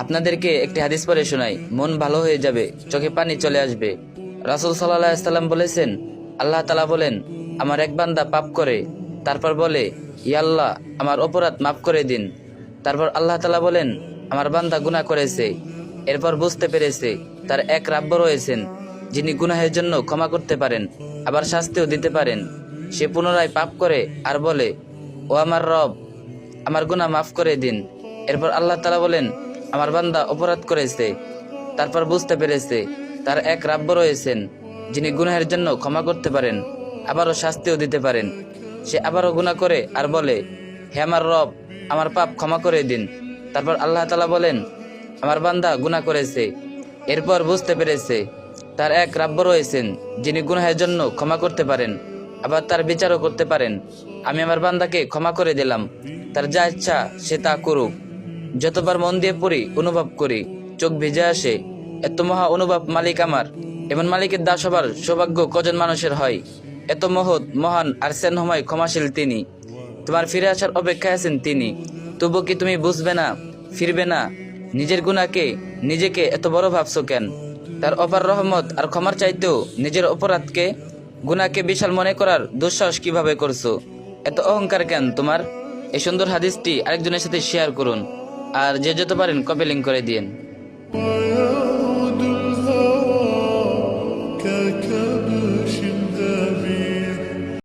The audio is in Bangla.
আপনাদেরকে একটি হাদিস পড়ে শোনাই, মন ভালো হয়ে যাবে, চোখে পানি চলে আসবে। রাসূল সাল্লাল্লাহু আলাইহি সাল্লাম বলেছেন, আল্লাহ তাআলা বলেন, আমার এক বান্দা পাপ করে, তারপর বলে, ইয়া আল্লাহ, আমার অপরাধ মাফ করে দিন। তারপর আল্লাহ তাআলা বলেন, আমার বান্দা গুনাহ করেছে, এরপর বুঝতে পেরেছে তার এক রাব্ব রয়েছেন যিনি গুনাহের জন্য ক্ষমা করতে পারেন, আবার শাস্তিও দিতে পারেন। সে পুনরায় পাপ করে আর বলে, ও আমার রব, আমার গুনাহ মাফ করে দিন। এরপর আল্লাহ তাআলা বলেন, আমার বান্দা অপরাধ করেছে, তারপর বুঝতে পেরেছে তার এক রাব্ব রয়েছেন যিনি গুনাহের জন্য ক্ষমা করতে পারেন, আবারও শাস্তিও দিতে পারেন। সে আবারও গুনাহ করে আর বলে, হে আমার রব, আমার পাপ ক্ষমা করে দিন। তারপর আল্লাহ তাআলা বলেন, আমার বান্দা গুনাহ করেছে, এরপর বুঝতে পেরেছে তার এক রাব্ব রয়েছেন যিনি গুনাহের জন্য ক্ষমা করতে পারেন, আবার তার বিচারও করতে পারেন। আমি আমার বান্দাকে ক্ষমা করে দিলাম, তার যা ইচ্ছা সে তা করুক। যতবার মন দিয়ে পড়ি, অনুভব করি, চোখ ভিজে আসে, এত মহা অনুভব মালিক আমার। এমন মালিকের দাস হবার সৌভাগ্য কজন মানুষের হয়? এত মহৎ, মহান আর স্নেহময়, ক্ষমাশীল তিনি। তোমার ফিরে আসার অপেক্ষায় আছেন তিনি। তবু কি তুমি বুঝবে না, ফিরবে না? নিজের গুনাহকে, নিজেকে এত বড় ভাবছো কেন? তার অপার রহমত আর ক্ষমার চাইতেও নিজের অপরাধকে, গুনাহকে বিশাল মনে করার দুঃসাহস কিভাবে করছো? এত অহংকার কেন তোমার? এই সুন্দর হাদিসটি আরেকজনের সাথে শেয়ার করুন, আর যে যত পারেন কপি লিংক করে দিয়েন।